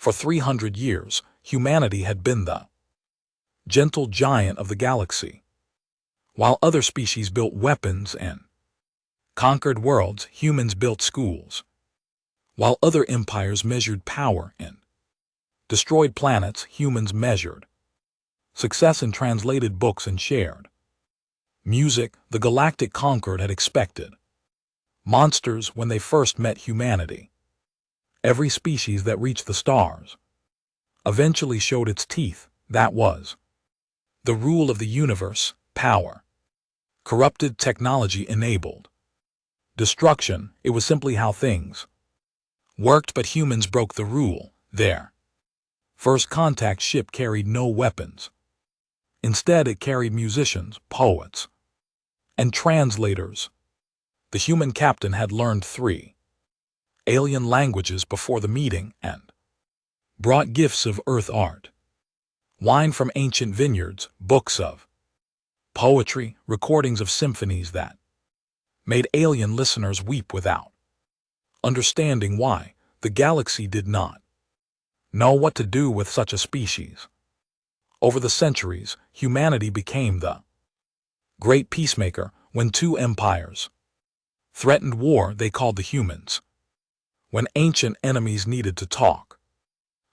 For 300 years, humanity had been the gentle giant of the galaxy. While other species built weapons and conquered worlds, humans built schools. While other empires measured power and destroyed planets, humans measured success and translated books and shared music. The galactic conquered had expected monsters when they first met humanity. Every species that reached the stars eventually showed its teeth. That was the rule of the universe. Power corrupted, technology enabled destruction. It was simply how things worked, but humans broke the rule. Their first contact ship carried no weapons. Instead, it carried musicians, poets, and translators. The human captain had learned 3 alien languages before the meeting and brought gifts of earth art, wine from ancient vineyards, books of poetry, recordings of symphonies that made alien listeners weep without understanding why. The galaxy did not know what to do with such a species. Over the centuries, humanity became the great peacemaker. When 2 empires threatened war, they called the humans. When ancient enemies needed to talk,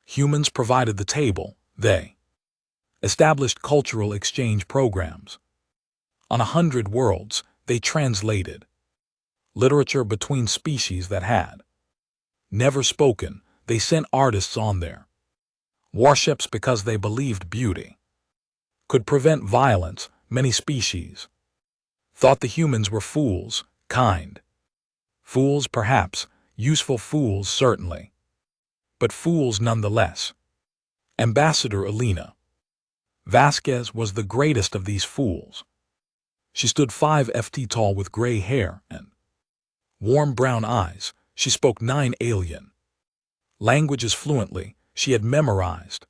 humans provided the table. They established cultural exchange programs. On 100 worlds, they translated literature between species that had never spoken. They sent artists on their warships because they believed beauty could prevent violence. Many species thought the humans were fools, kind fools perhaps, useful fools certainly, but fools nonetheless. Ambassador Elena Vasquez was the greatest of these fools. She stood 5 feet tall with gray hair and warm brown eyes. She spoke 9 alien languages fluently. She had memorized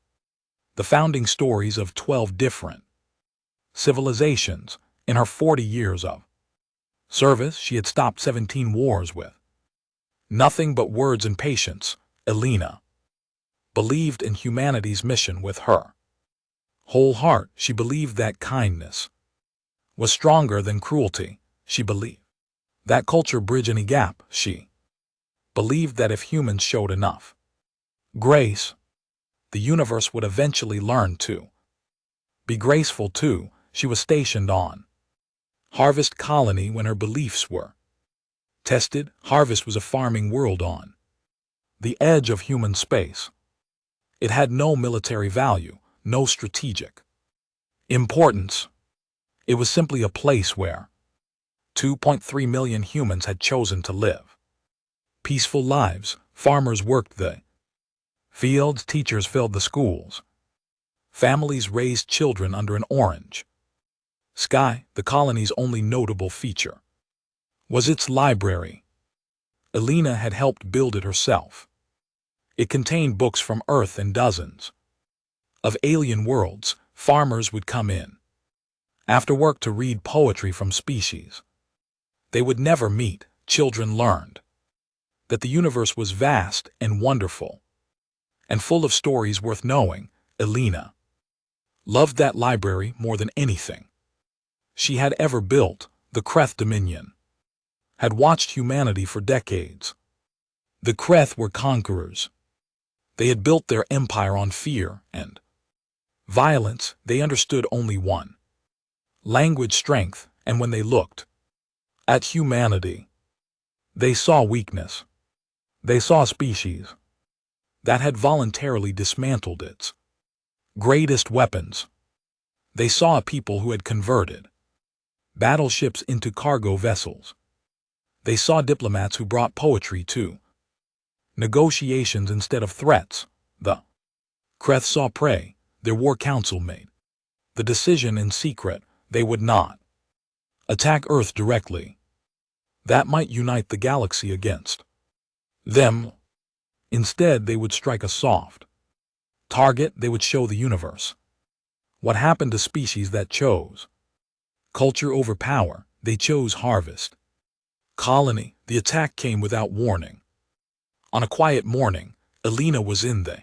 the founding stories of 12 different civilizations. In her 40 years of service, she had stopped 17 wars with nothing but words and patience. Elena believed in humanity's mission with her whole heart. She believed that kindness was stronger than cruelty. She believed that culture bridged any gap. She believed that if humans showed enough grace, the universe would eventually learn to be graceful too. She was stationed on Harvest Colony when her beliefs were tested. Harvest was a farming world on the edge of human space. It had no military value, no strategic importance. It was simply a place where 2.3 million humans had chosen to live peaceful lives. Farmers worked the fields, teachers filled the schools, families raised children under an orange sky. The colony's only notable feature was its library. Elena had helped build it herself. It contained books from Earth and dozens of alien worlds. Farmers would come in after work to read poetry from species they would never meet. Children learned that the universe was vast and wonderful and full of stories worth knowing. Elena loved that library more than anything she had ever built. The Kreth Dominion had watched humanity for decades. The Kreth were conquerors. They had built their empire on fear and violence. They understood only one language: strength. And when they looked at humanity, they saw weakness. They saw a species that had voluntarily dismantled its greatest weapons. They saw a people who had converted battleships into cargo vessels. They saw diplomats who brought poetry to negotiations instead of threats. The Kreth saw prey. Their war council made the decision in secret. They would not attack Earth directly. That might unite the galaxy against them. Instead, they would strike a soft target. They would show the universe what happened to species that chose culture over power. They chose Harvest Colony. The attack came without warning. On a quiet morning, Elena was in the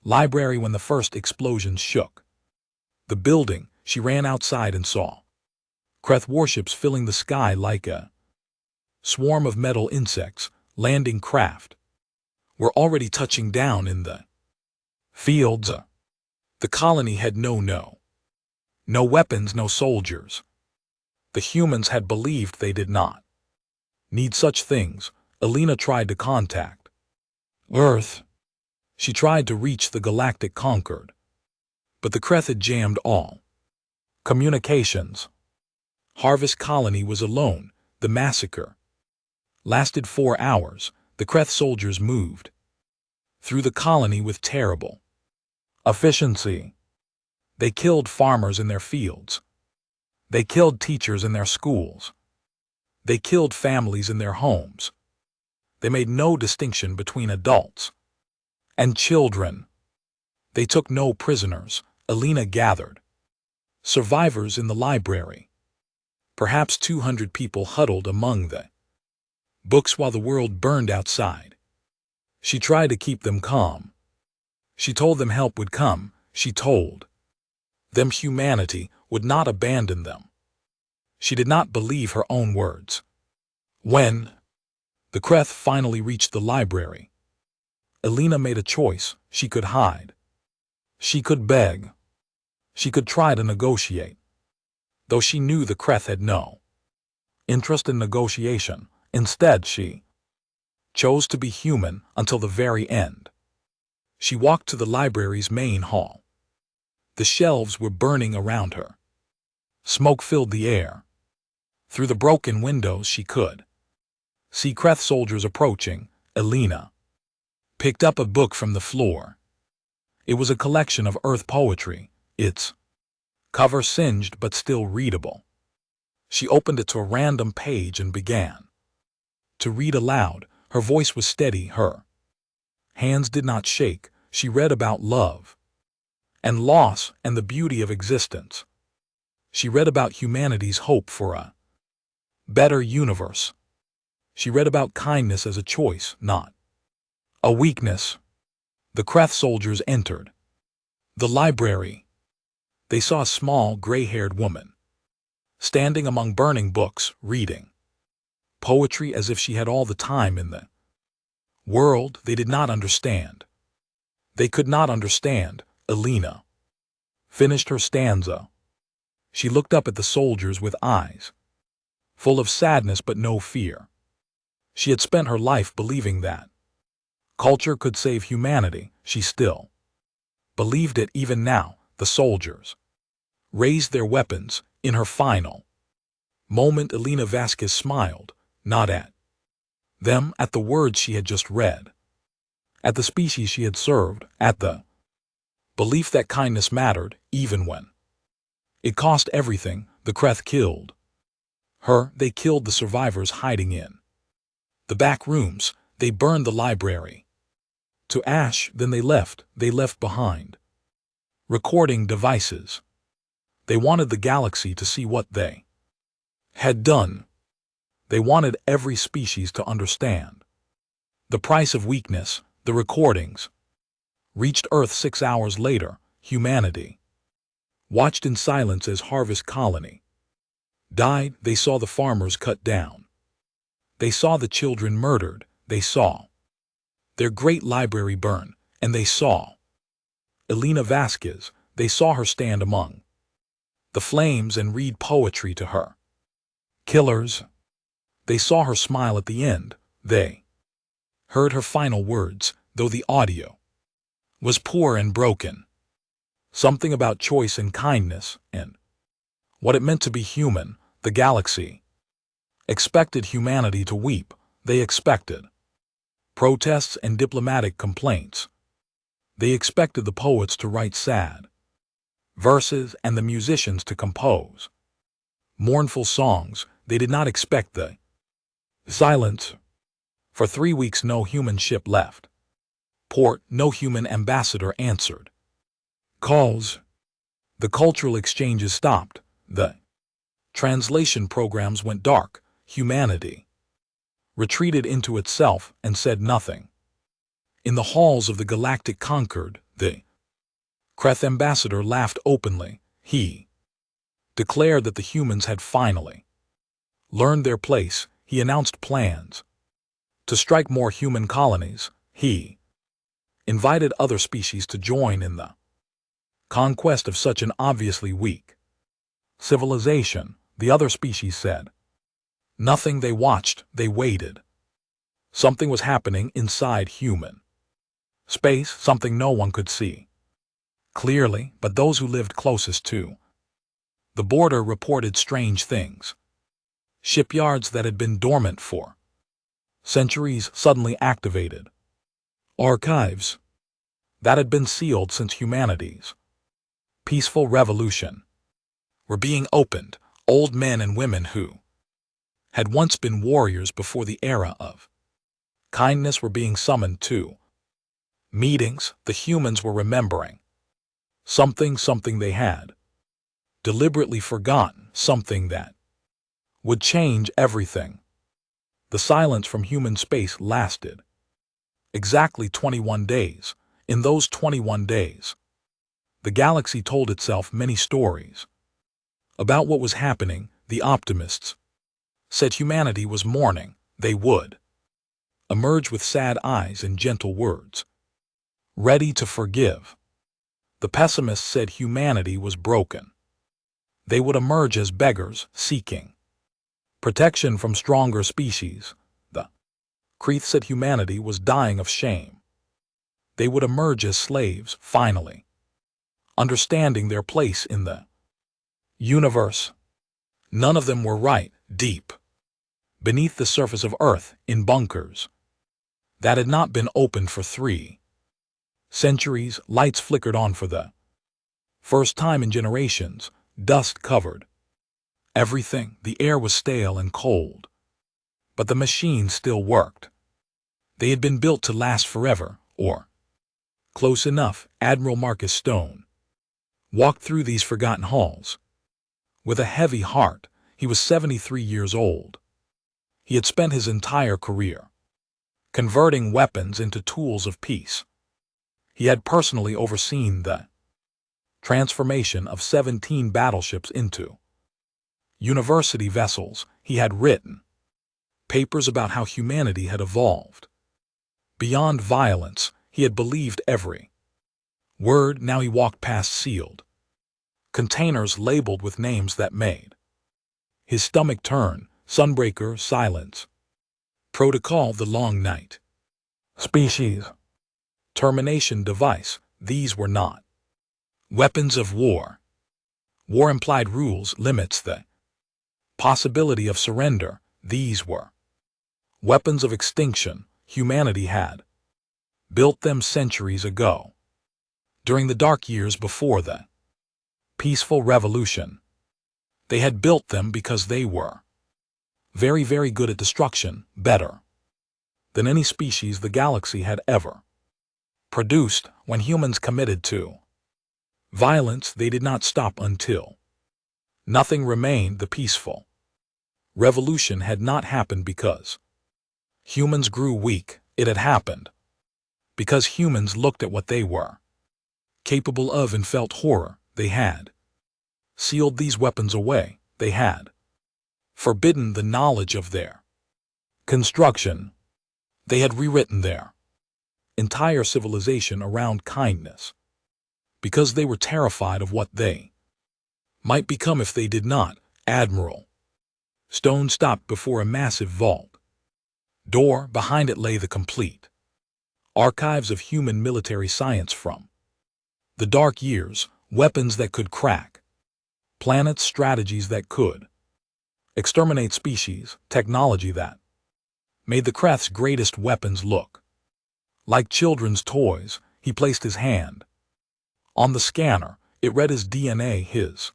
Library when the first explosions shook the building. She ran outside and saw Kreth warships filling the sky like a swarm of metal insects. Landing craft were already touching down in the fields. The colony had no weapons, no soldiers. The humans had believed they did not need such things. Alina tried to contact Earth. She tried to reach the galactic Concord, but the Kreth had jammed all communications. Harvest Colony was alone. The massacre lasted 4 hours. The Kreth soldiers moved through the colony with terrible efficiency. They killed farmers in their fields. They killed teachers in their schools. They killed families in their homes. They made no distinction between adults and children. They took no prisoners. Alina gathered survivors in the library. Perhaps 200 people huddled among the books while the world burned outside. She tried to keep them calm. She told them help would come. She told them humanity would not abandon them. She did not believe her own words. When the Kreth finally reached the library, Alina made a choice. She could hide. She could beg. She could try to negotiate. Though she knew the Kreth had no interest in negotiation, instead she chose to be human until the very end. She walked to the library's main hall. The shelves were burning around her. Smoke filled the air. Through the broken windows she could see Kreth soldiers approaching. Alina picked up a book from the floor. It was a collection of Earth poetry, its cover singed but still readable. She opened it to a random page and began to read aloud. Her voice was steady. Her hands did not shake. She read about love and loss and the beauty of existence. She read about humanity's hope for a better universe. She read about kindness as a choice, not a weakness. The Kreth soldiers entered the library. They saw a small, gray-haired woman standing among burning books, reading poetry as if she had all the time in the world. They did not understand. They could not understand. Alina finished her stanza. She looked up at the soldiers with eyes full of sadness but no fear. She had spent her life believing that culture could save humanity. She still believed it even now. The soldiers raised their weapons. In her final moment, Alina Vasquez smiled, not at them, at the words she had just read, at the species she had served, at the belief that kindness mattered, even when it cost everything. The Kreth killed her. They killed the survivors hiding in the back rooms. They burned the library to ash. Then they left behind recording devices. They wanted the galaxy to see what they had done. They wanted every species to understand the price of weakness. The recordings reached Earth 6 hours later. Humanity watched in silence as Harvest Colony died. They saw the farmers cut down. They saw the children murdered. They saw their great library burn. And they saw Alina Vasquez. They saw her stand among the flames and read poetry to her killers. They saw her smile at the end. They heard her final words, though the audio was poor and broken. Something about choice and kindness and what it meant to be human. The galaxy expected humanity to weep. They expected protests and diplomatic complaints. They expected the poets to write sad verses and the musicians to compose mournful songs. They did not expect the silence. For 3 weeks no human ship left port. No human ambassador answered calls. The cultural exchanges stopped. The translation programs went dark. Humanity retreated into itself and said nothing. In the halls of the galactic Concord, The Kreth ambassador laughed openly. He declared that the humans had finally learned their place. He announced plans to strike more human colonies. He invited other species to join in the conquest of such an obviously weak civilization. The other species said nothing. They watched, they waited. Something was happening inside human space, something no one could see clearly, but those who lived closest to the border reported strange things. Shipyards that had been dormant for centuries suddenly activated. Archives that had been sealed since humanity's peaceful revolution were being opened. Old men and women who had once been warriors before the era of kindness were being summoned to meetings. The humans were remembering something they had deliberately forgotten, something that would change everything. The silence from human space lasted exactly 21 days. In those 21 days, the galaxy told itself many stories about what was happening. The optimists said humanity was mourning. They would emerge with sad eyes and gentle words, ready to forgive. The pessimists said humanity was broken. They would emerge as beggars, seeking protection from stronger species. The Kreth said humanity was dying of shame. They would emerge as slaves, finally understanding their place in the universe. None of them were right. Deep beneath the surface of Earth, in bunkers that had not been opened for 3 centuries, lights flickered on for the first time in generations. Dust covered everything. The air was stale and cold, but the machines still worked. They had been built to last forever, or close enough. Admiral Marcus Stone walked through these forgotten halls with a heavy heart. He was 73 years old. He had spent his entire career converting weapons into tools of peace. He had personally overseen the transformation of 17 battleships into university vessels. He had written papers about how humanity had evolved beyond violence. He had believed every word. Now he walked past sealed containers labeled with names that made his stomach turn. Sunbreaker, silence. Protocol, the long night. Species. Termination device. These were not weapons of war. War implied rules, limits, the possibility of surrender. These were weapons of extinction. Humanity had built them centuries ago, during the dark years before the peaceful revolution. They had built them because they were very, very good at destruction, better than any species the galaxy had ever produced. When humans committed to violence, they did not stop until nothing remained. The peaceful revolution had not happened because humans grew weak. It had happened because humans looked at what they were capable of and felt horror. They had sealed these weapons away. They had forbidden the knowledge of their construction. They had rewritten their entire civilization around kindness because they were terrified of what they might become if they did not. Admiral Stone stopped before a massive vault door. Behind it lay the complete archives of human military science from the dark years. Weapons that could crack planets, strategies that could exterminate species, technology that made the Kreth's greatest weapons look like children's toys. He placed his hand on the scanner. It read his DNA, his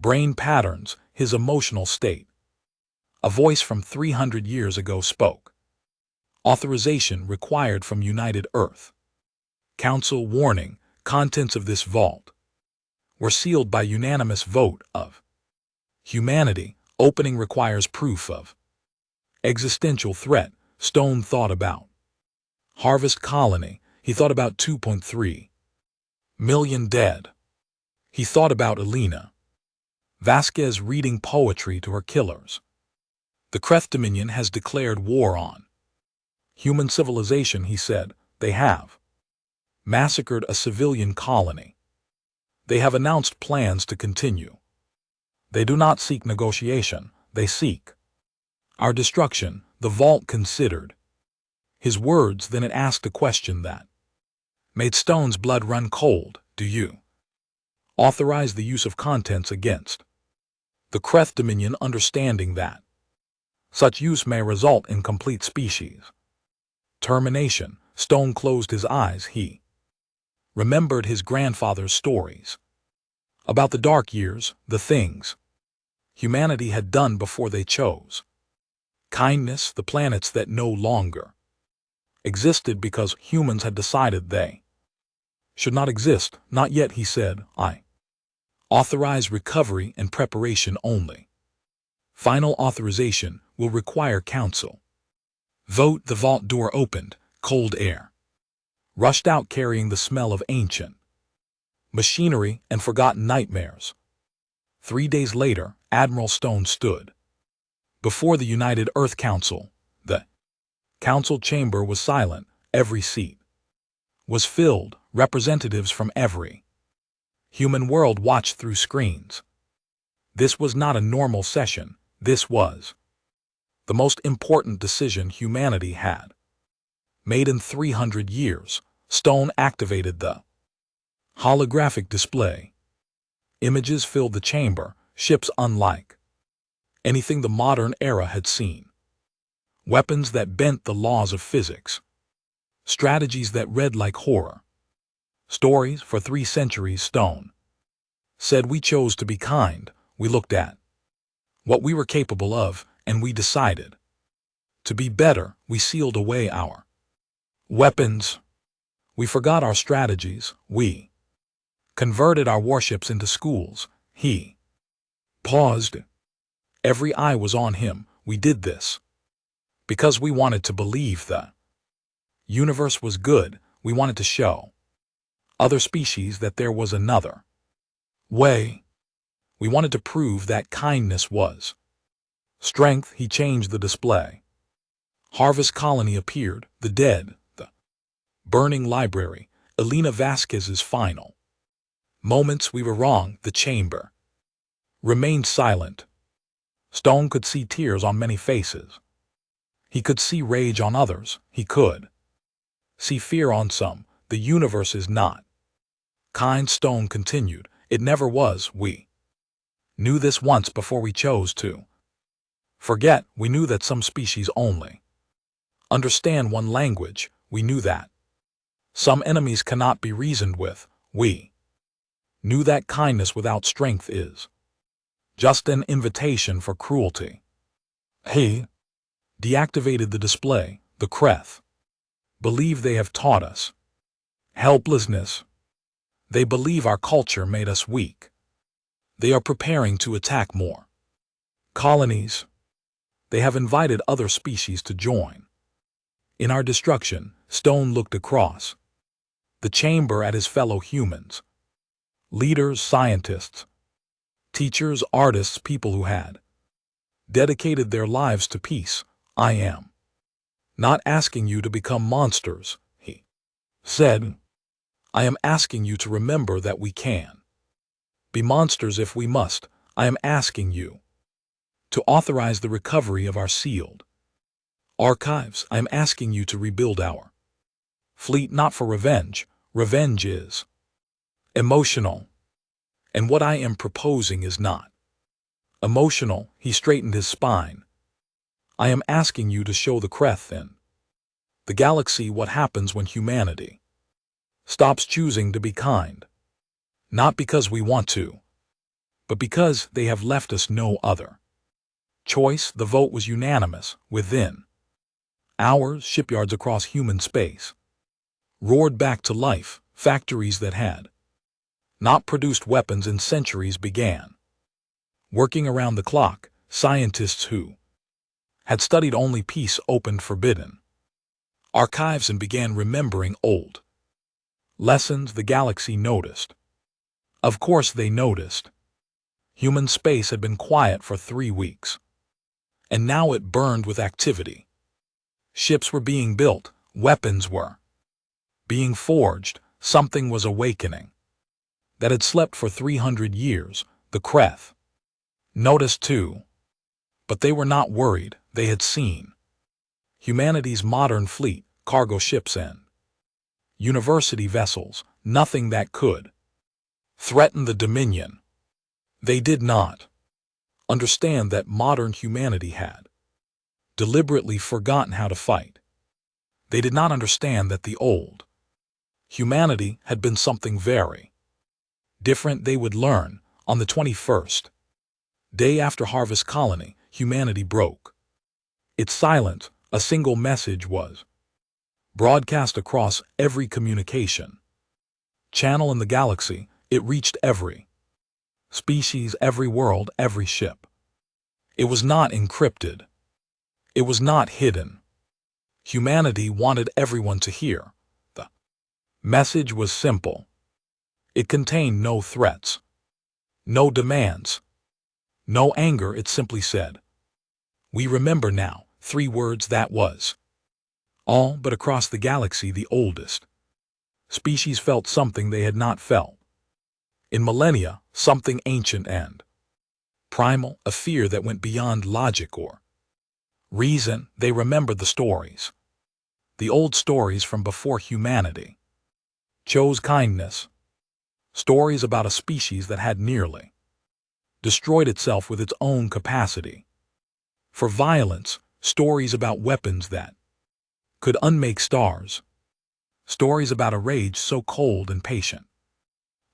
brain patterns, his emotional state. A voice from 300 years ago spoke. Authorization required from United Earth Council. Warning: contents of this vault were sealed by unanimous vote of humanity. Opening requires proof of existential threat. Stone thought about Harvest Colony. He thought about 2.3 Million dead. He thought about Elena Vasquez reading poetry to her killers. The Kreth Dominion has declared war on human civilization, he said. They have massacred a civilian colony. They have announced plans to continue. They do not seek negotiation, they seek our destruction, the vault considered his words. Then it asked a question that made Stone's blood run cold. Do you authorize the use of contents against the Kreth Dominion, understanding that such use may result in complete species termination? Stone closed his eyes. He remembered his grandfather's stories about the dark years, the things humanity had done before they chose kindness, the planets that no longer existed because humans had decided they should not exist. Not yet, he said. I authorize recovery and preparation only. Final authorization will require council vote. The vault door opened. Cold air rushed out, carrying the smell of ancient machinery and forgotten nightmares. 3 days later, Admiral Stone stood before the United Earth Council. The council chamber was silent. Every seat was filled. Representatives from every human world watched through screens. This was not a normal session. This was the most important decision humanity had made in 300 years. Stone activated the holographic display. Images filled the chamber, ships unlike anything the modern era had seen. Weapons that bent the laws of physics. Strategies that read like horror stories. For 3 centuries, Stone said, we chose to be kind. We looked at what we were capable of, and we decided to be better. We sealed away our weapons. We forgot our strategies. We converted our warships into schools. He paused. Every eye was on him. We did this because we wanted to believe the universe was good. We wanted to show other species that there was another way. We wanted to prove that kindness was strength. He changed the display. Harvest colony appeared. The dead. The burning library. Elena Vasquez's final moments. We were wrong. The chamber remained silent. Stone could see tears on many faces. He could see rage on others. He could see fear on some. The universe is not kind, Stone continued. It never was. We knew this once before we chose to forget. We knew that some species only understand one language. We knew that some enemies cannot be reasoned with. We knew that kindness without strength is just an invitation for cruelty. He deactivated the display. The Kreth believe they have taught us helplessness. They believe our culture made us weak. They are preparing to attack more colonies. They have invited other species to join in our destruction. Stone looked across the chamber at his fellow humans, leaders, scientists, teachers, artists, people who had dedicated their lives to peace. I am not asking you to become monsters, he said. I am asking you to remember that we can be monsters if we must. I am asking you to authorize the recovery of our sealed archives. I am asking you to rebuild our fleet, not for revenge. Revenge is emotional, and what I am proposing is not emotional. He straightened his spine. I am asking you to show the Kreth in the galaxy what happens when humanity stops choosing to be kind. Not because we want to, but because they have left us no other choice. The vote was unanimous. Within hours, shipyards across human space roared back to life. Factories that had not produced weapons in centuries began working around the clock. Scientists who had studied only peace opened forbidden archives and began remembering old Lessons the galaxy noticed. Of course they noticed. Human space had been quiet for 3 weeks. And now it burned with activity. Ships were being built, weapons were being forged, something was awakening. That had slept for 300 years, the Kreth noticed too. But they were not worried, they had seen humanity's modern fleet, cargo ships and university vessels, nothing that could threaten the Dominion. They did not understand that modern humanity had deliberately forgotten how to fight. They did not understand that the old humanity had been something very different. They would learn. On the 21st day after Harvest Colony, humanity broke its silence. A single message was broadcast across every communication channel in the galaxy. It reached every species, every world, every ship. It was not encrypted. It was not hidden. Humanity wanted everyone to hear. The message was simple. It contained no threats, no demands, no anger. It simply said, "We remember now." 3 words, that was all. But across the galaxy, the oldest species felt something they had not felt in millennia, something ancient and primal, a fear that went beyond logic or reason. They remembered the stories, the old stories from before humanity chose kindness, stories about a species that had nearly destroyed itself with its own capacity for violence, stories about weapons that could unmake stars, stories about a rage so cold and patient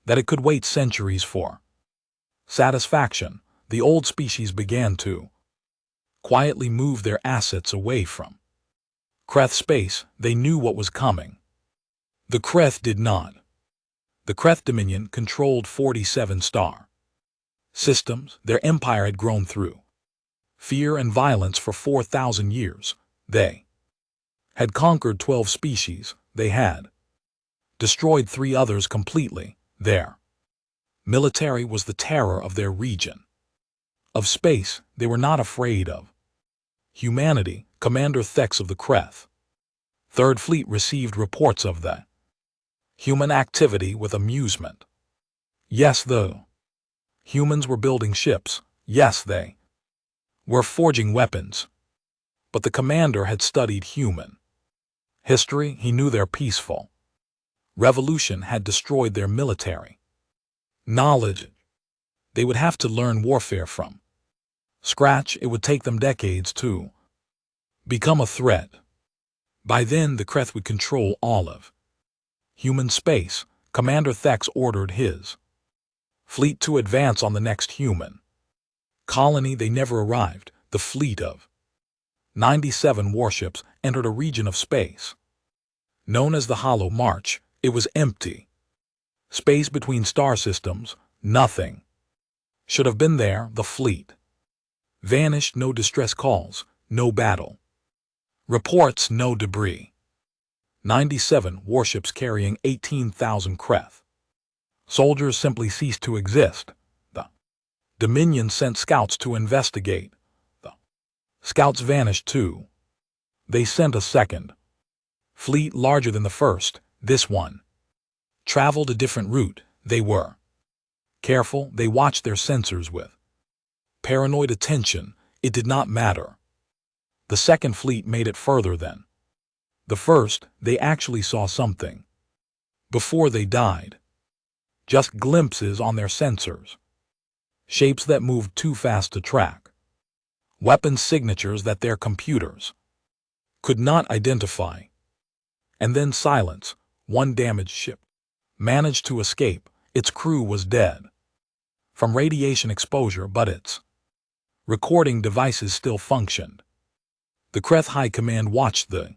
that it could wait centuries for satisfaction. The old species began to quietly move their assets away from Kreth space. They knew what was coming. The Kreth did not. The Kreth Dominion controlled 47 star systems. Their empire had grown through fear and violence for 4,000 years. They had conquered 12 species. They had destroyed 3 others completely. Their military was the terror of their region of space. They were not afraid of humanity. Commander Thex of the Kreth Third Fleet received reports of the human activity with amusement. Yes, the humans were building ships. Yes, they were forging weapons. But the commander had studied human history. He knew their peaceful revolution had destroyed their military knowledge. They would have to learn warfare from scratch. It would take them decades to become a threat. By then, the Kreth would control all of human space. Commander Thex ordered his fleet to advance on the next human colony. They never arrived. The fleet of 97 warships entered a region of space known as the Hollow March. It was empty space between star systems. Nothing should have been there. The fleet vanished. No distress calls, no battle reports, no debris. 97 warships carrying 18,000 Kreth soldiers simply ceased to exist. The Dominion sent scouts to investigate. The scouts vanished too. They sent a second fleet larger than the first. This one traveled a different route. They were careful. They watched their sensors with paranoid attention. It did not matter. The second fleet made it further than the first. They actually saw something before they died. Just glimpses on their sensors. Shapes that moved too fast to track. Weapon signatures that their computers could not identify. And then silence. One damaged ship managed to escape. Its crew was dead from radiation exposure, but its recording devices still functioned. The Kreth High Command watched the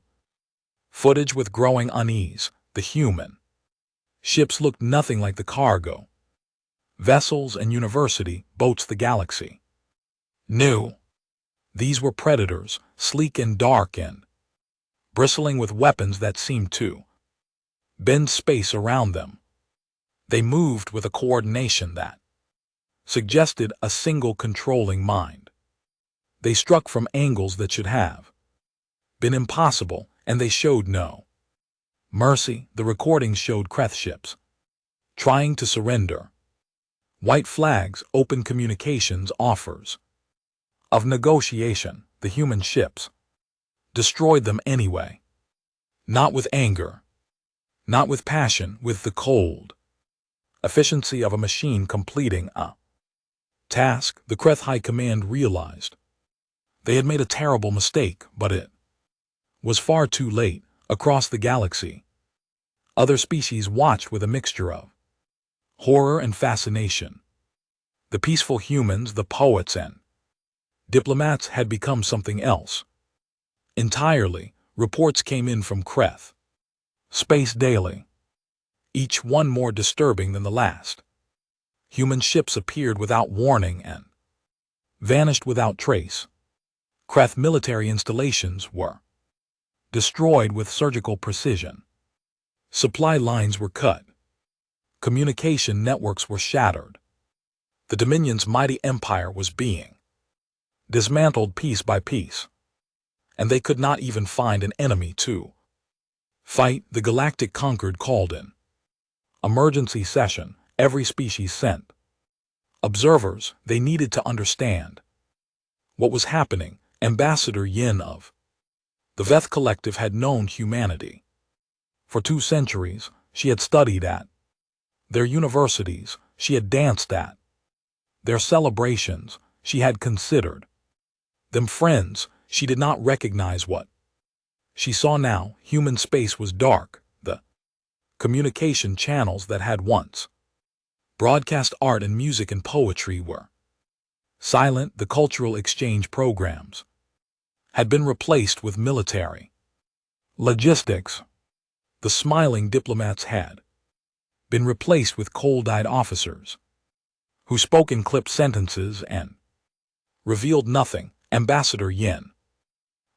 footage with growing unease. The human ships looked nothing like the cargo vessels and university boats the galaxy knew. These were predators, sleek and dark and bristling with weapons that seemed too bend space around them. They moved with a coordination that suggested a single controlling mind. They struck from angles that should have been impossible, and they showed no mercy. The recordings showed Kreth ships trying to surrender. White flags, open communications offers of negotiation. The human ships destroyed them anyway. Not with anger, not with passion, with the cold efficiency of a machine completing a task. The Kreth High Command realized they had made a terrible mistake, but it was far too late. Across the galaxy, other species watched with a mixture of horror and fascination. The peaceful humans, the poets and diplomats had become something else entirely. Reports came in from Kreth space daily, each one more disturbing than the last. Human ships appeared without warning and vanished without trace. Kreth military installations were destroyed with surgical precision. Supply lines were cut. Communication networks were shattered. The Dominion's mighty empire was being dismantled piece by piece, and they could not even find an enemy to fight. The Galactic Concord called in emergency session. Every species sent observers. They needed to understand what was happening. Ambassador Yin of the Veth Collective had known humanity for 2 centuries. She had studied at their universities. She had danced at their celebrations. She had considered them friends. She did not recognize what she saw now. Human space was dark. The communication channels that had once broadcast art and music and poetry were silent. The cultural exchange programs had been replaced with military logistics. The smiling diplomats had been replaced with cold-eyed officers who spoke in clipped sentences and revealed nothing. Ambassador Yin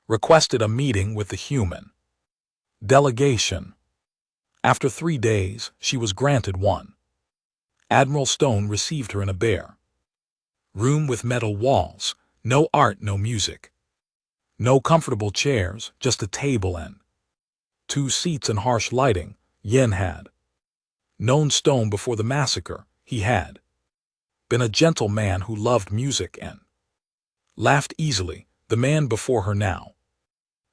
requested a meeting with the human delegation. After 3 days, she was granted one. Admiral Stone received her in a bare room with metal walls, no art, no music. No comfortable chairs, just a table and 2 seats and harsh lighting. Yin had known Stone before the massacre. He had been a gentle man who loved music and laughed easily. The man before her now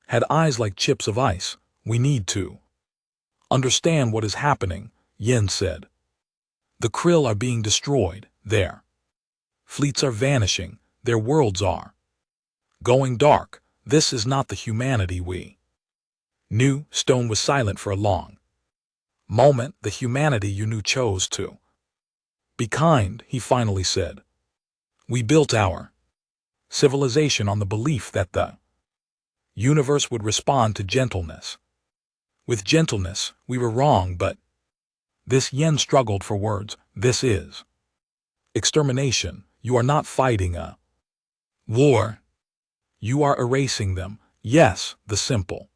had eyes like chips of ice. We need to understand what is happening, Yin said. The Krill are being destroyed. Their fleets are vanishing. Their worlds are going dark. This is not the humanity we knew. Stone was silent for a long moment. The humanity you knew chose to be kind, he finally said. We built our civilization on the belief that the universe would respond to gentleness. With gentleness, we were wrong, but this. Yen struggled for words. This is extermination. You are not fighting a war. You are erasing them. Yes, the simple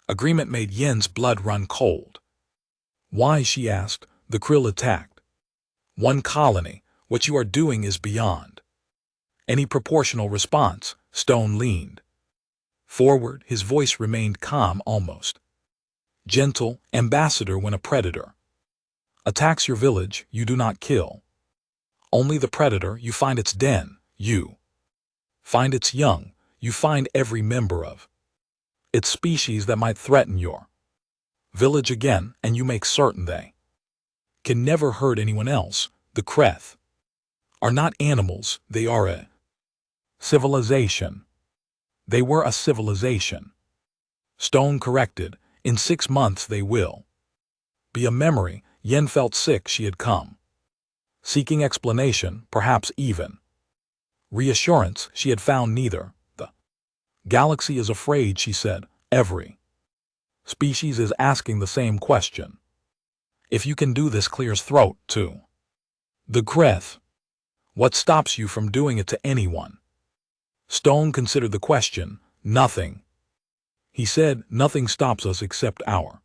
agreement made Yen's blood run cold. Why, she asked. The Krill attacked one colony. What you are doing is beyond any proportional response. Stone leaned forward. His voice remained calm, almost gentle. Ambassador, when a predator attacks your village, you do not kill only the predator. You find its den. You find its young. You find every member of its species that might threaten your village again, and you make certain they can never hurt anyone else. The Kreth are not animals. They are a civilization. They were a civilization. Stone corrected. In 6 months they will be a memory. Yen felt sick. She had come seeking explanation, perhaps even reassurance. She had found neither. The galaxy is afraid, she said. Every species is asking the same question. If you can do this, clears throat to the Kreth. What stops you from doing it to anyone? Stone considered the question. Nothing. He said, nothing stops us except our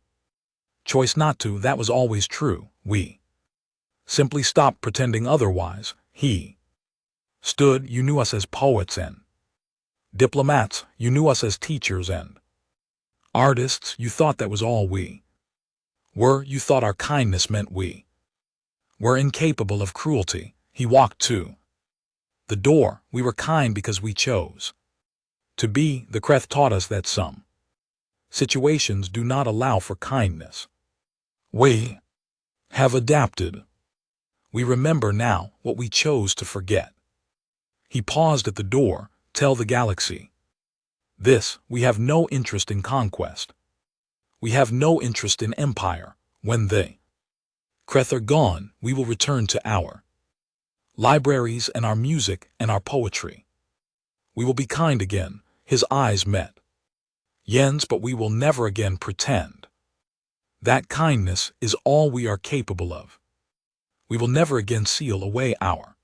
Choice not to, that was always true. We simply stopped pretending otherwise. He stood, you knew us as poets and diplomats, you knew us as teachers and artists, you thought that was all we were, you thought our kindness meant we were incapable of cruelty. He walked to the door, we were kind because we chose to be. The Kreth taught us that some situations do not allow for kindness. We have adapted. We remember now what we chose to forget. He paused at the door. Tell the galaxy this: we have no interest in conquest. We have no interest in empire. When they Kreth are gone, we will return to our libraries and our music and our poetry. We will be kind again. His eyes met Yen's, but we will never again pretend that kindness is all we are capable of. We will never again seal away our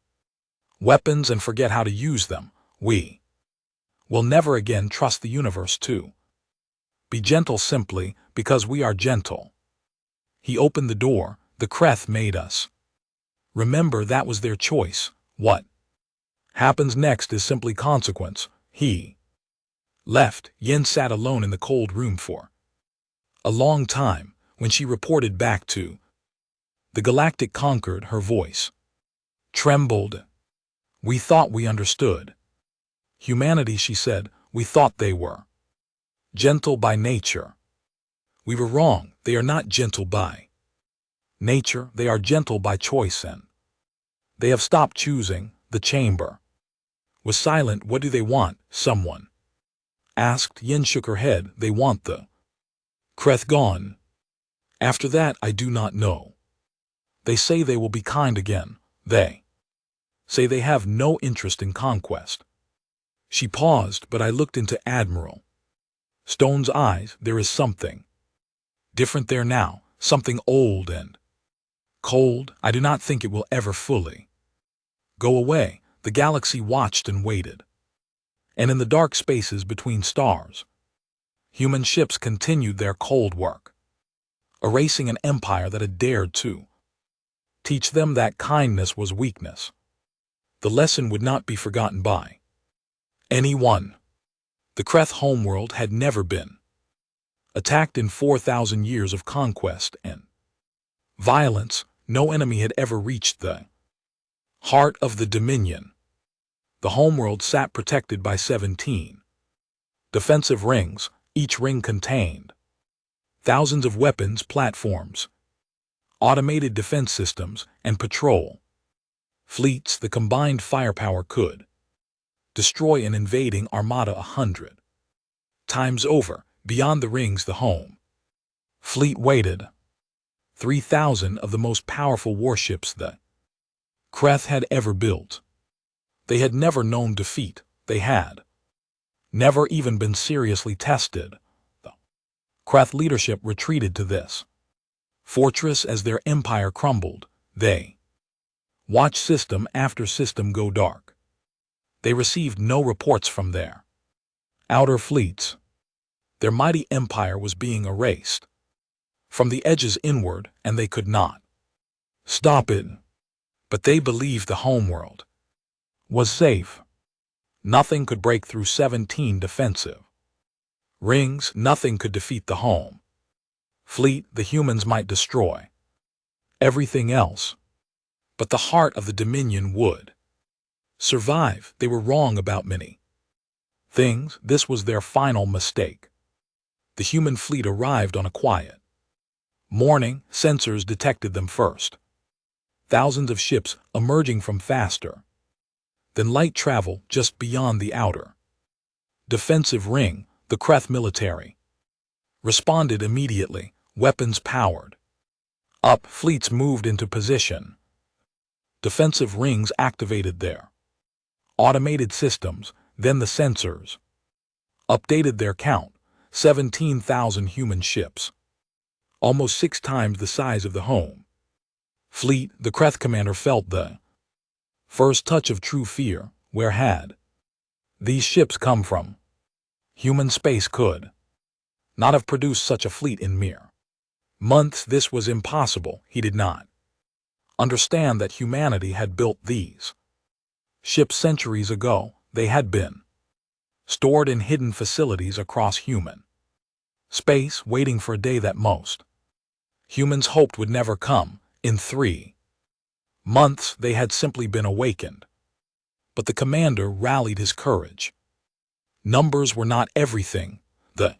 weapons and forget how to use them. We will never again trust the universe to be gentle simply because we are gentle. He opened the door. The Kreth made us remember that was their choice. What happens next is simply consequence. He left. Yen sat alone in the cold room for a long time. When she reported back to the galactic conquered, her voice trembled. We thought we understood humanity, she said. We thought they were gentle by nature. We were wrong. They are not gentle by nature. They are gentle by choice, and they have stopped choosing. The chamber was silent. What do they want? Someone asked. Yen shook her head. They want the Kreth gone. After that, I do not know. They say they will be kind again. They say they have no interest in conquest. She paused, but I looked into Admiral Stone's eyes. There is something different there now, something old and cold. I do not think it will ever fully go away. The galaxy watched and waited. And in the dark spaces between stars, human ships continued their cold work, erasing an empire that had dared to teach them that kindness was weakness. The lesson would not be forgotten by anyone. The Kreth homeworld had never been attacked in 4,000 years of conquest and violence. No enemy had ever reached the heart of the Dominion. The homeworld sat protected by 17 defensive rings. Each ring contained thousands of weapons platforms, automated defense systems, and patrol fleets. The combined firepower could destroy an invading armada 100 times over. Beyond the rings, the home fleet waited. 3,000 of the most powerful warships the Kreth had ever built. They had never known defeat. They had never even been seriously tested. The Kreth leadership retreated to this fortress as their empire crumbled. They watched system after system go dark. They received no reports from their outer fleets. Their mighty empire was being erased from the edges inward, and they could not stop it. But they believed the homeworld was safe. Nothing could break through 17 defensive rings. Nothing could defeat the home fleet. The humans might destroy everything else, but the heart of the Dominion would survive. They were wrong about many things. This was their final mistake. The human fleet arrived on a quiet morning. Sensors detected them first. Thousands of ships emerging from faster than light travel just beyond the outer defensive ring. The Kreth military responded immediately. Weapons powered up. Fleets moved into position. Defensive rings activated their automated systems. Then the sensors updated their count. 17,000 human ships, almost 6 times the size of the home fleet. The Kreth commander felt the first touch of true fear. Where had these ships come from? Human space could not have produced such a fleet in mere Months this was impossible, he did not understand that humanity had built these ships centuries ago. They had been stored in hidden facilities across human space, waiting for a day that most humans hoped would never come. In 3 months they had simply been awakened. But the commander rallied his courage. Numbers were not everything. The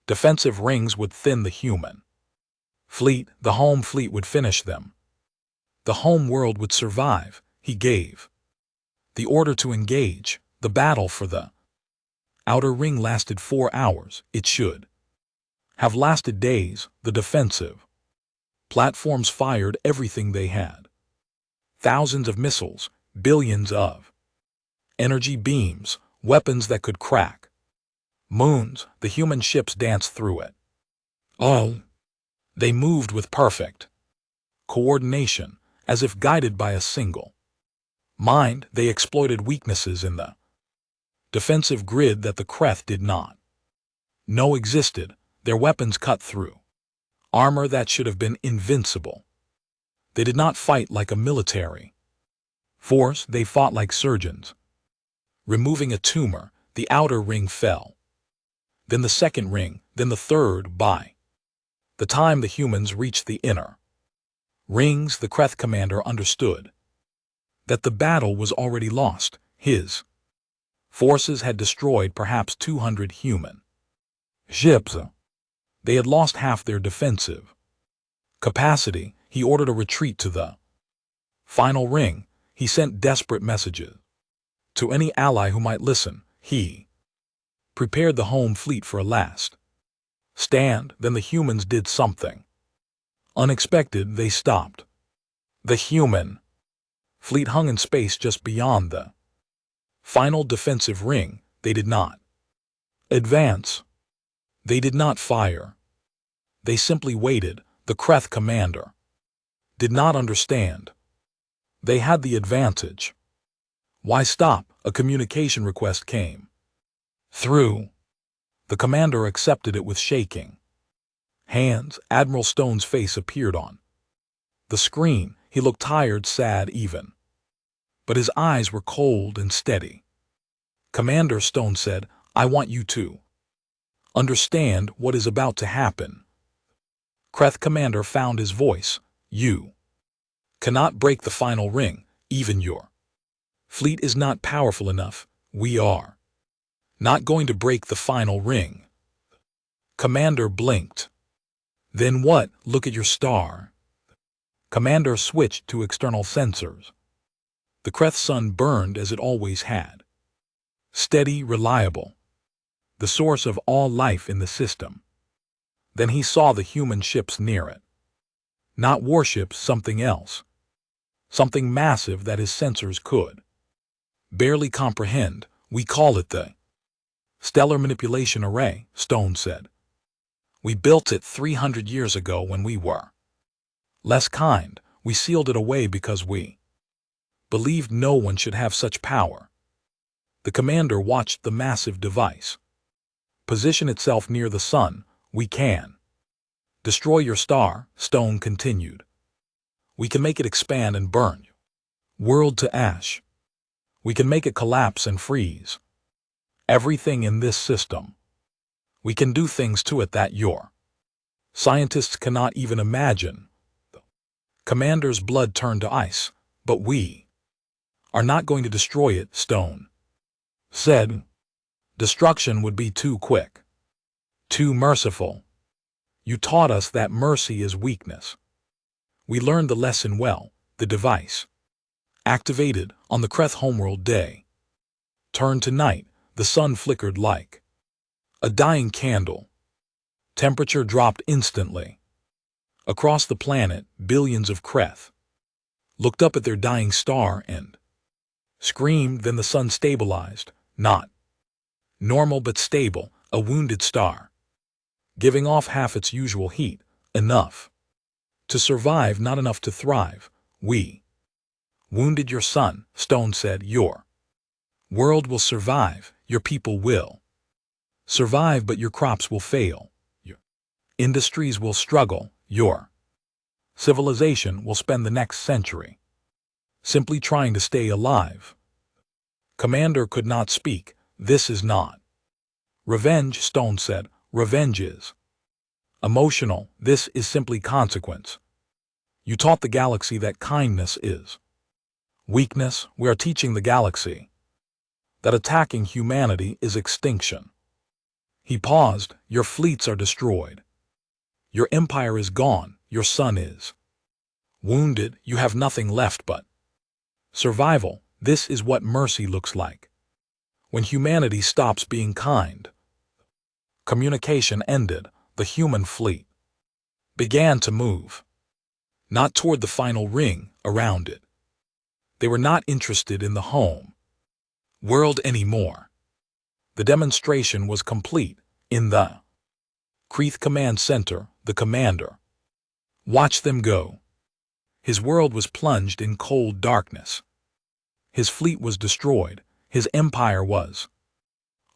defensive rings would thin the human fleet. The home fleet would finish them. The home world would survive. He gave the order to engage. The battle for the outer ring lasted 4 hours. It should have lasted days. The defensive platforms fired everything they had. Thousands of missiles, billions of energy beams, weapons that could crack moons. The human ships danced through it. Oh, they moved with perfect coordination, as if guided by a single mind. They exploited weaknesses in the defensive grid that the Kreth did not know existed. Their weapons cut through armor that should have been invincible. They did not fight like a military force. They fought like surgeons. Removing a tumor, the outer ring fell. Then the second ring, then the third. By the time the humans reached the inner rings, the Kreth commander understood that the battle was already lost. His forces had destroyed perhaps 200 human ships. They had lost half their defensive capacity. He ordered a retreat to the final ring. He sent desperate messages to any ally who might listen. He prepared the home fleet for a last stand. Then the humans did something unexpected. They stopped. The human fleet hung in space just beyond the final defensive ring. They did not advance. They did not fire. They simply waited. The Kreth commander did not understand. They had the advantage. Why stop? A communication request came through. The commander accepted it with shaking hands. Admiral Stone's face appeared on the screen. He looked tired, sad even, but his eyes were cold and steady. Commander Stone said, "I want you to understand what is about to happen." Kreth commander found his voice. "You cannot break the final ring. Even your fleet is not powerful enough. We are not going to break the final ring." Commander blinked. "Then what? Look at your star." Commander switched to external sensors. The Kreth sun burned as it always had. Steady, reliable. The source of all life in the system. Then he saw the human ships near it. Not warships, something else. Something massive that his sensors could barely comprehend. "We call it the Stellar Manipulation Array," Stone said. "We built it 300 years ago when we were less kind. We sealed it away because we believed no one should have such power." The commander watched the massive device position itself near the sun. "We can destroy your star," Stone continued. "We can make it expand and burn your world to ash. We can make it collapse and freeze everything in this system. We can do things to it that your scientists cannot even imagine." The commander's blood turned to ice. "But we are not going to destroy it," Stone said. "Destruction would be too quick, too merciful. You taught us that mercy is weakness. We learned the lesson well." The device activated on the Kreth homeworld day turned to night. The sun flickered like a dying candle. Temperature dropped instantly. Across the planet, billions of Kreth looked up at their dying star and screamed. Then the sun stabilized. Not normal but stable, a wounded star, giving off half its usual heat, enough to survive, not enough to thrive. "We wounded your sun," Stone said. "Your world will survive. Your people will survive, but your crops will fail. Your industries will struggle. Your civilization will spend the next century simply trying to stay alive. Commander could not speak. This is not revenge, Stone said. Revenge is emotional. This is simply consequence. You taught the galaxy that kindness is weakness. We are teaching the galaxy that attacking humanity is extinction. He paused. Your fleets are destroyed. Your empire is gone. Your son is wounded. You have nothing left but survival. This is what mercy looks like. When humanity stops being kind. Communication ended. The human fleet began to move. Not toward the final ring, around it. They were not interested in the home world anymore. The demonstration was complete. In the Kreeth Command Center, the commander watched them go. His world was plunged in cold darkness. His fleet was destroyed. His empire was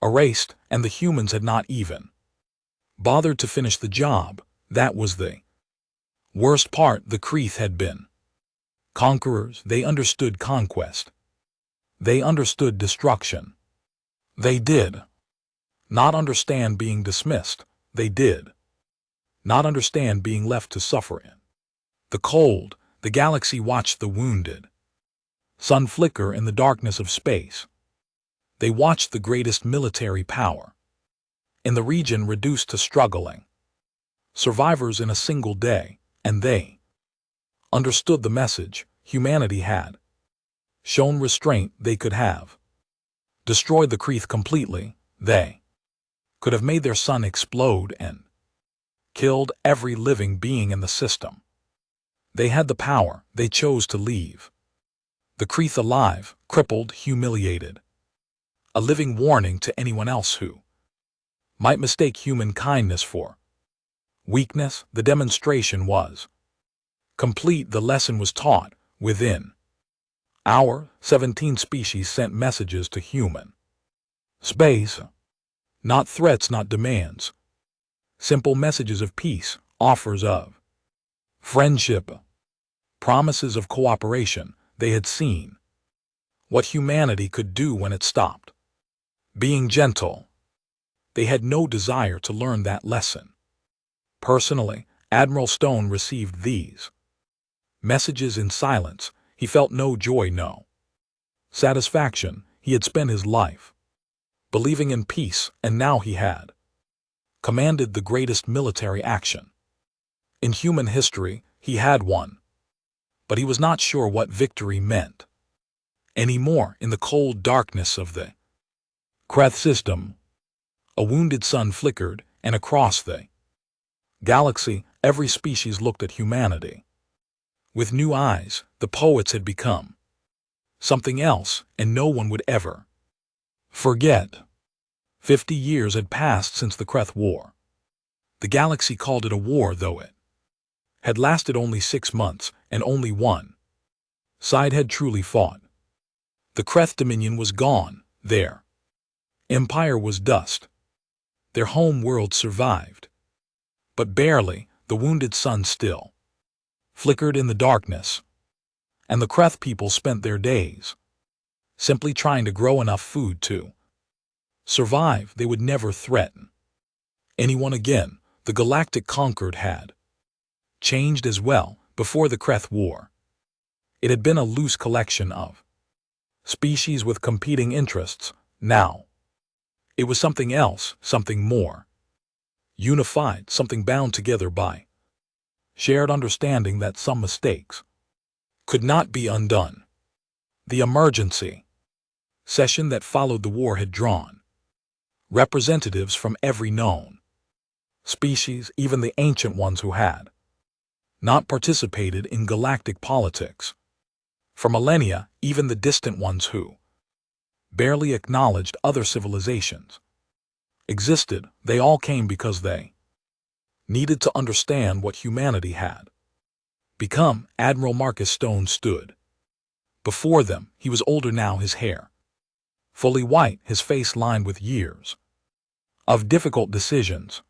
erased, and the humans had not even bothered to finish the job. That was the worst part. The Kreeth had been conquerors. They understood conquest. They understood destruction. They did not understand being dismissed. They did not understand being left to suffer in the cold. The galaxy watched the wounded sun flicker in the darkness of space. They watched the greatest military power in the region reduced to struggling survivors in a single day, and they understood the message. Humanity had shown restraint. They could have destroyed the Kreeth completely. They could have made their sun explode and killed every living being in the system. They had the power. They chose to leave the Kreeth alive, crippled, humiliated. A living warning to anyone else who might mistake human kindness for weakness. The demonstration was complete. The lesson was taught. Within hour, 17 species sent messages to human space. Not threats, not demands. Simple messages of peace, offers of friendship, promises of cooperation. They had seen what humanity could do when it stopped being gentle. They had no desire to learn that lesson. Personally, Admiral Stone received these messages in silence. He felt no joy, no satisfaction. He had spent his life believing in peace, and now he had commanded the greatest military action in human history. He had won, but he was not sure what victory meant anymore. In the cold darkness of the Kreeth system, a wounded sun flickered, and across the galaxy, every species looked at humanity with new eyes. The poets had become something else, and no one would ever forget. 50 years had passed since the Kreeth War. The galaxy called it a war, though it had lasted only 6 months, and only one side had truly fought. The Kreeth Dominion was gone. Their empire was dust. Their home world survived, but barely. The wounded sun still flickered in the darkness, and the Kreeth people spent their days simply trying to grow enough food to survive. They would never threaten anyone again. The galactic conquered had changed as well. Before the Kreeth War, it had been a loose collection of species with competing interests. Now, it was something else, something more unified, something bound together by shared understanding that some mistakes could not be undone. The emergency session that followed the war had drawn representatives from every known species, even the ancient ones who had not participated in galactic politics for millennia, even the distant ones who barely acknowledged other civilizations existed. They all came because they needed to understand what humanity had become. Admiral Marcus Stone stood before them. He was older now, his hair fully white, his face lined with years of difficult decisions.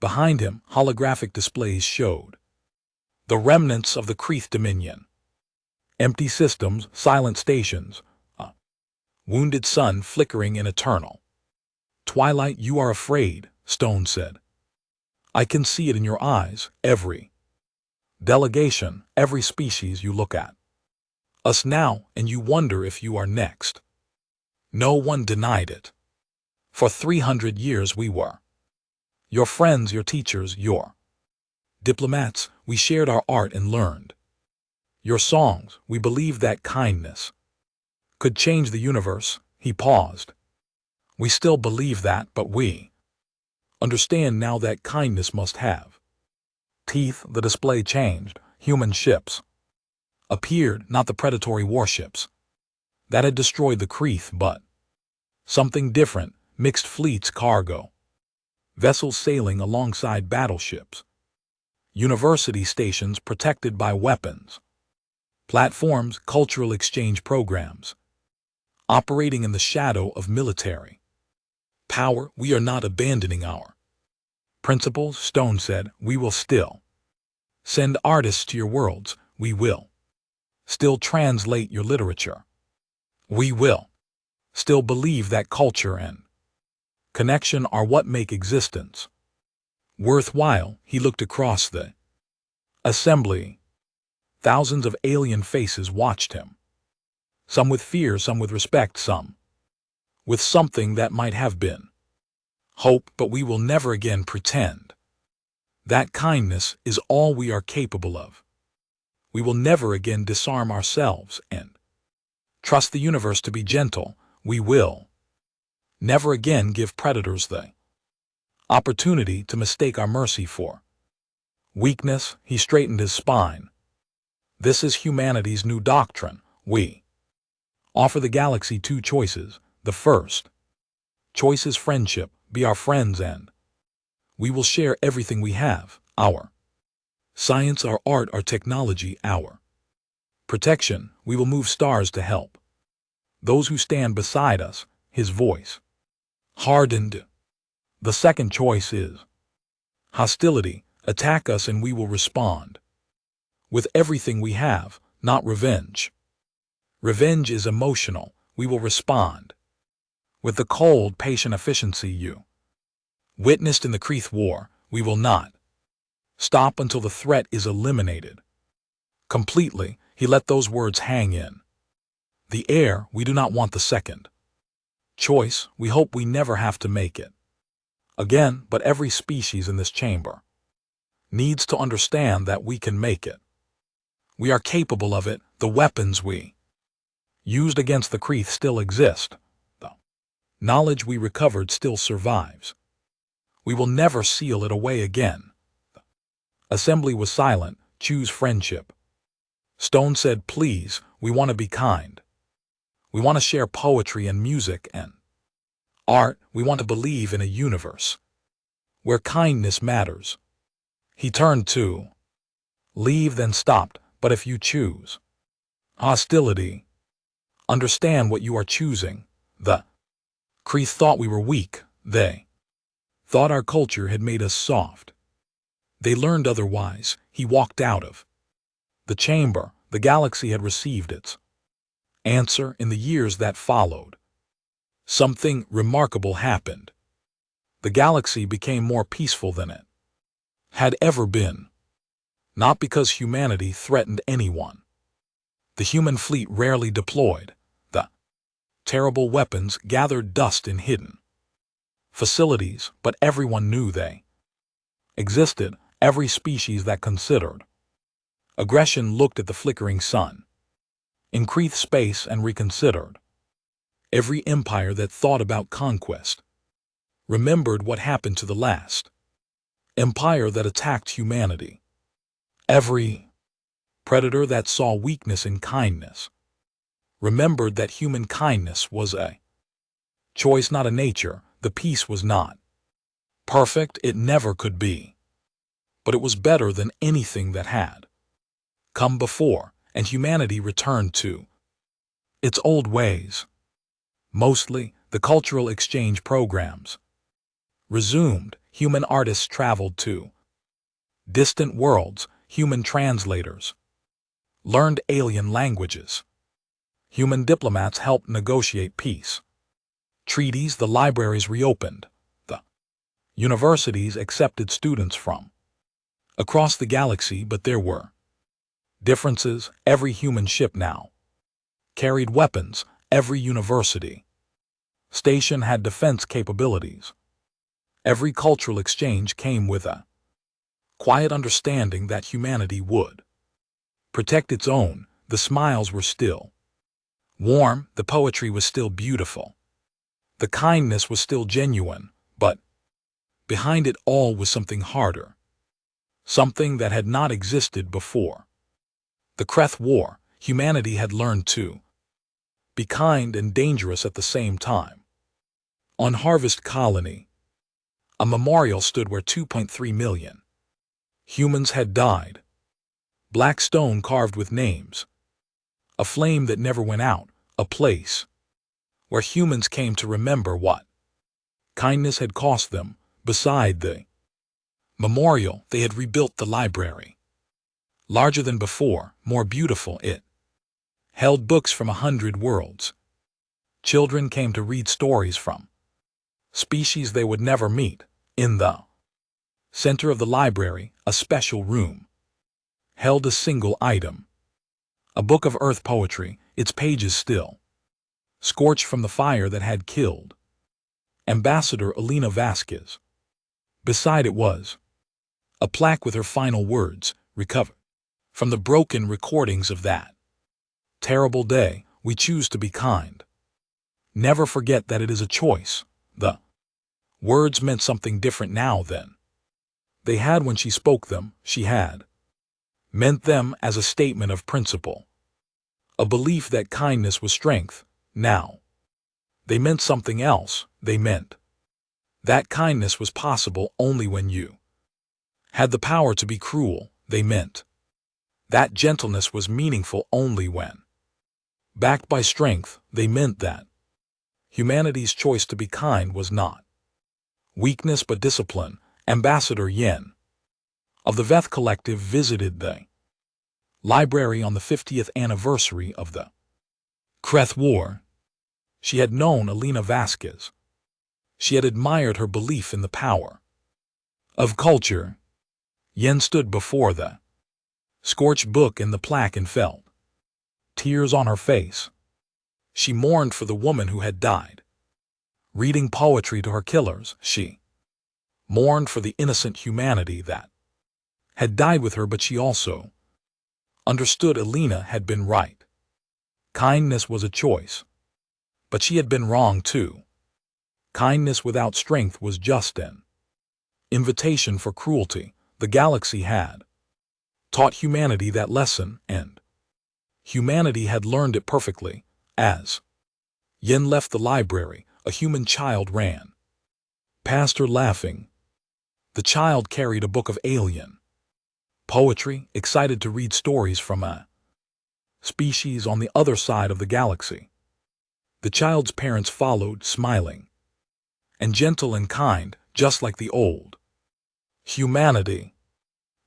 Behind him, holographic displays showed the remnants of the Kreeth Dominion. Empty systems, silent stations, a wounded sun flickering in eternal twilight. You are afraid, Stone said. I can see it in your eyes, every delegation, every species you look at us now, and you wonder if you are next. No one denied it. For 300 years we were your friends, your teachers, your diplomats. We shared our art and learned your songs. We believed that kindness could change the universe. He paused. We still believe that, but we understand now that kindness must have teeth. The display changed. Human ships appeared, not the predatory warships that had destroyed the Kreeth, but something different. Mixed fleets, cargo vessels sailing alongside battleships, university stations protected by weapons, platforms, cultural exchange programs operating in the shadow of military power. We are not abandoning our principles, Stone said. We will still send artists to your worlds. We will still translate your literature. We will still believe that culture and connection are what make existence worthwhile. He looked across the assembly. Thousands of alien faces watched him. Some with fear, some with respect, some with something that might have been hope. But we will never again pretend that kindness is all we are capable of. We will never again disarm ourselves and trust the universe to be gentle. We will never again give predators the opportunity to mistake our mercy for weakness. He straightened his spine. This is humanity's new doctrine. We offer the galaxy two choices. The first choice is friendship. Be our friends and we will share everything we have, our science, our art, our technology, our protection. We will move stars to help those who stand beside us. His voice hardened. The second choice is hostility. Attack us and we will respond with everything we have, not revenge. Revenge is emotional. We will respond with the cold, patient efficiency you witnessed in the Kreeth War. We will not stop until the threat is eliminated completely. He let those words hang in the air. We do not want the second choice. We hope we never have to make it again, but every species in this chamber needs to understand that we can make it. We are capable of it. The weapons we used against the Kreeth still exist. The knowledge we recovered still survives. We will never seal it away again. The assembly was silent. Choose friendship. Stone said, please, we want to be kind. We want to share poetry and music and art. We want to believe in a universe where kindness matters. He turned to leave, then stopped. But if you choose hostility, understand what you are choosing. The Kreeth thought we were weak. They thought our culture had made us soft. They learned otherwise. He walked out of the chamber. The galaxy had received its answer. In the years that followed, something remarkable happened. The galaxy became more peaceful than it had ever been. Not because humanity threatened anyone. The human fleet rarely deployed. The terrible weapons gathered dust in hidden facilities, but everyone knew they existed. Every species that considered aggression looked at the flickering sun in Kreeth space and reconsidered. Every empire that thought about conquest remembered what happened to the last empire that attacked humanity. Every predator that saw weakness in kindness remembered that human kindness was a choice, not a nature. The peace was not perfect. It never could be. But it was better than anything that had come before, and humanity returned to its old ways. Mostly, the cultural exchange programs resumed, human artists traveled to distant worlds, human translators learned alien languages. Human diplomats helped negotiate peace. Treaties, the libraries reopened. The universities accepted students from across the galaxy, but there were differences. Every human ship now carried weapons. Every university station had defense capabilities. Every cultural exchange came with a quiet understanding that humanity would protect its own. The smiles were still warm, the poetry was still beautiful, the kindness was still genuine, but behind it all was something harder, something that had not existed before. The Kreth War, humanity had learned to be kind and dangerous at the same time. On Harvest Colony, a memorial stood where 2.3 million humans had died. Black stone carved with names. A flame that never went out, a place where humans came to remember what kindness had cost them. Beside the memorial, they had rebuilt the library. Larger than before, more beautiful, it held books from 100 worlds. Children came to read stories from species they would never meet. In the center of the library, a special room held a single item. A book of Earth poetry, its pages still scorched from the fire that had killed Ambassador Elena Vasquez. Beside it was a plaque with her final words, recovered from the broken recordings of that terrible day. We choose to be kind. Never forget that it is a choice. The words meant something different now than they had when she spoke them. She had meant them as a statement of principle, a belief that kindness was strength. Now they meant something else. They meant that kindness was possible only when you had the power to be cruel. They meant that gentleness was meaningful only when backed by strength. They meant that humanity's choice to be kind was not weakness but discipline. Ambassador Yen of the Veth Collective visited the library on the 50th anniversary of the Kreth War. She had known Elena Vasquez. She had admired her belief in the power of culture. Yen stood before the scorched book and the plaque and felt tears on her face. She mourned for the woman who had died, reading poetry to her killers. She mourned for the innocent humanity that had died with her, but she also understood Elena had been right. Kindness was a choice, but she had been wrong too. Kindness without strength was just an invitation for cruelty. The galaxy had taught humanity that lesson, and humanity had learned it perfectly. As Yen left the library, a human child ran past her laughing. The child carried a book of alien poetry, excited to read stories from a species on the other side of the galaxy. The child's parents followed, smiling and gentle and kind, just like the old humanity.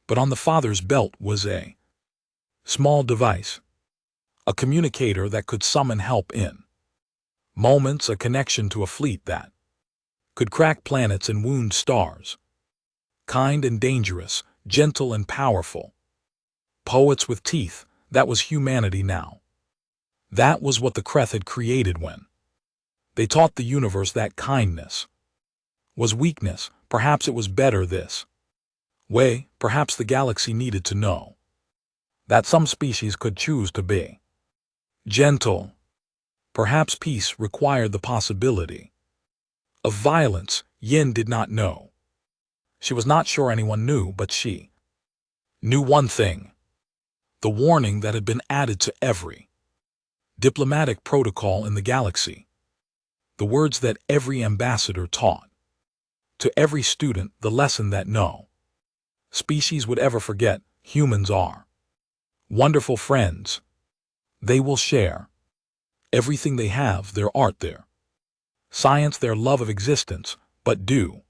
But on the father's belt was a small device, a communicator that could summon help in moments, a connection to a fleet that could crack planets and wound stars. Kind and dangerous, gentle and powerful. Poets with teeth, that was humanity now. That was what the Kreth had created when they taught the universe that kindness was weakness. Perhaps it was better this way. Perhaps the galaxy needed to know that some species could choose to be gentle. Perhaps peace required the possibility of violence. Yin did not know. She was not sure anyone knew, but she knew one thing: the warning that had been added to every diplomatic protocol in the galaxy, the words that every ambassador taught to every student, the lesson that no species would ever forget: humans are wonderful friends. They will share everything they have, their art, their science, their love of existence, but do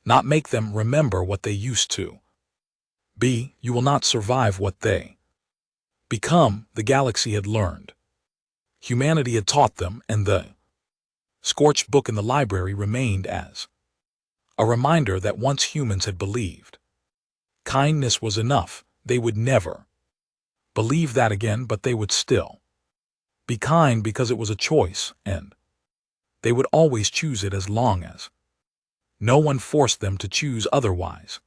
not make them remember what they used to be. You will not survive what they become. The galaxy had learned. Humanity had taught them, and the scorched book in the library remained as a reminder that once humans had believed kindness was enough, they would never believe that again, but they would still be kind because it was a choice, and they would always choose it as long as no one forced them to choose otherwise.